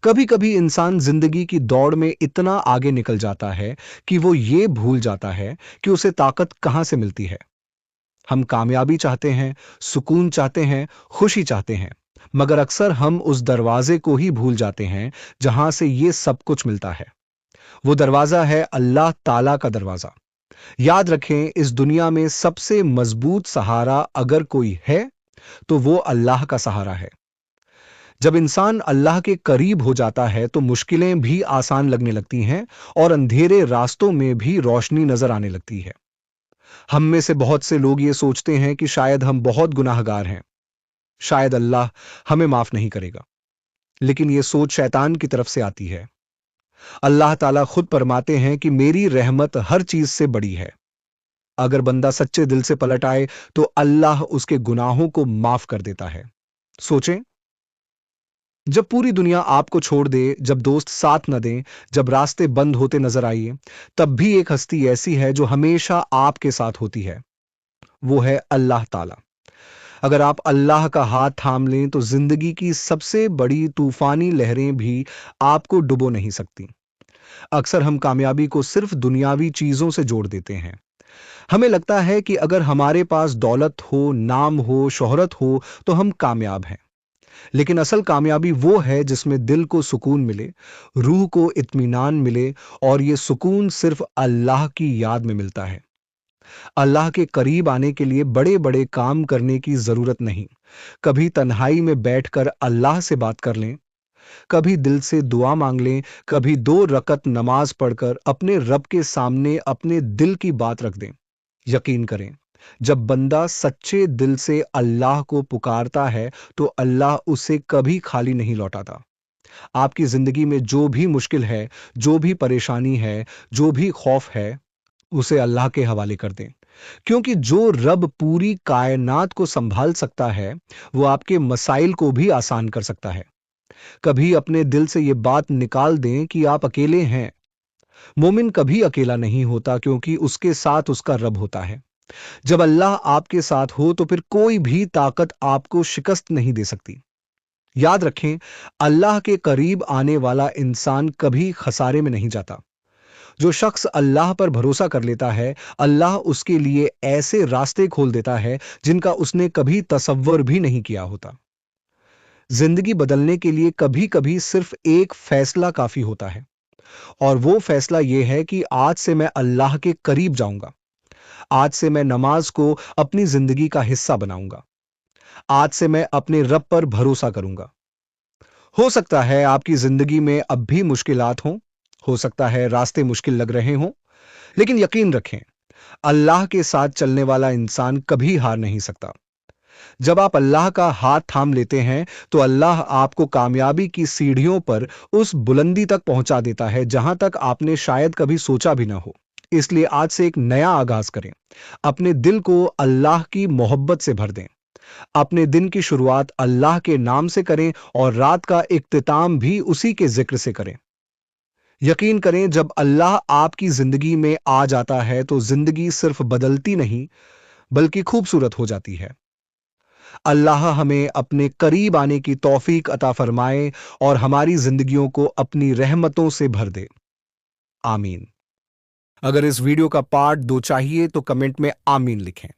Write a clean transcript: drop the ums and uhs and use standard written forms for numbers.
कभी कभी इंसान जिंदगी की दौड़ में इतना आगे निकल जाता है कि वो ये भूल जाता है कि उसे ताकत कहां से मिलती है। हम कामयाबी चाहते हैं, सुकून चाहते हैं, खुशी चाहते हैं, मगर अक्सर हम उस दरवाजे को ही भूल जाते हैं जहां से ये सब कुछ मिलता है। वो दरवाजा है अल्लाह ताला का दरवाजा। याद रखें, इस दुनिया में सबसे मजबूत सहारा अगर कोई है तो वो अल्लाह का सहारा है। जब इंसान अल्लाह के करीब हो जाता है तो मुश्किलें भी आसान लगने लगती हैं और अंधेरे रास्तों में भी रोशनी नजर आने लगती है। हम में से बहुत से लोग ये सोचते हैं कि शायद हम बहुत गुनाहगार हैं, शायद अल्लाह हमें माफ नहीं करेगा। लेकिन ये सोच शैतान की तरफ से आती है। अल्लाह ताला खुद फरमाते हैं कि मेरी रहमत हर चीज से बड़ी है। अगर बंदा सच्चे दिल से पलट आए तो अल्लाह उसके गुनाहों को माफ कर देता है। सोचें, जब पूरी दुनिया आपको छोड़ दे, जब दोस्त साथ न दें, जब रास्ते बंद होते नजर आइए, तब भी एक हस्ती ऐसी है जो हमेशा आपके साथ होती है। वो है अल्लाह ताला। अगर आप अल्लाह का हाथ थाम लें तो जिंदगी की सबसे बड़ी तूफानी लहरें भी आपको डुबो नहीं सकती। अक्सर हम कामयाबी को सिर्फ दुनियावी चीजों से जोड़ देते हैं। हमें लगता है कि अगर हमारे पास दौलत हो, नाम हो, शोहरत हो तो हम कामयाब हैं। लेकिन असल कामयाबी वो है जिसमें दिल को सुकून मिले, रूह को इत्मीनान मिले, और ये सुकून सिर्फ अल्लाह की याद में मिलता है। अल्लाह के करीब आने के लिए बड़े बड़े काम करने की जरूरत नहीं। कभी तन्हाई में बैठकर अल्लाह से बात कर लें, कभी दिल से दुआ मांग लें, कभी 2 रकत नमाज पढ़कर अपने रब के सामने अपने दिल की बात रख दें। यकीन करें, जब बंदा सच्चे दिल से अल्लाह को पुकारता है तो अल्लाह उसे कभी खाली नहीं लौटाता। आपकी जिंदगी में जो भी मुश्किल है, जो भी परेशानी है, जो भी खौफ है, उसे अल्लाह के हवाले कर दें। क्योंकि जो रब पूरी कायनात को संभाल सकता है, वो आपके मसाइल को भी आसान कर सकता है। कभी अपने दिल से ये बात निकाल दें कि आप अकेले हैं। मोमिन कभी अकेला नहीं होता, क्योंकि उसके साथ उसका रब होता है। जब अल्लाह आपके साथ हो तो फिर कोई भी ताकत आपको शिकस्त नहीं दे सकती। याद रखें, अल्लाह के करीब आने वाला इंसान कभी खसारे में नहीं जाता। जो शख्स अल्लाह पर भरोसा कर लेता है, अल्लाह उसके लिए ऐसे रास्ते खोल देता है जिनका उसने कभी तसव्वुर भी नहीं किया होता। जिंदगी बदलने के लिए कभी कभी सिर्फ एक फैसला काफी होता है, और वो फैसला ये है कि आज से मैं अल्लाह के करीब जाऊंगा। आज से मैं नमाज को अपनी जिंदगी का हिस्सा बनाऊंगा। आज से मैं अपने रब पर भरोसा करूंगा। हो सकता है आपकी जिंदगी में अब भी मुश्किलात हों, हो सकता है रास्ते मुश्किल लग रहे हों, लेकिन यकीन रखें, अल्लाह के साथ चलने वाला इंसान कभी हार नहीं सकता। जब आप अल्लाह का हाथ थाम लेते हैं तो अल्लाह आपको कामयाबी की सीढ़ियों पर उस बुलंदी तक पहुंचा देता है जहां तक आपने शायद कभी सोचा भी ना हो। इसलिए आज से एक नया आगाज करें। अपने दिल को अल्लाह की मोहब्बत से भर दें। अपने दिन की शुरुआत अल्लाह के नाम से करें और रात का इख्तिताम भी उसी के जिक्र से करें। यकीन करें, जब अल्लाह आपकी जिंदगी में आ जाता है तो जिंदगी सिर्फ बदलती नहीं बल्कि खूबसूरत हो जाती है। अल्लाह हमें अपने करीब आने की तौफीक अता फरमाए और हमारी जिंदगियों को अपनी रहमतों से भर दे। आमीन। अगर इस वीडियो का पार्ट 2 चाहिए तो कमेंट में आमीन लिखें।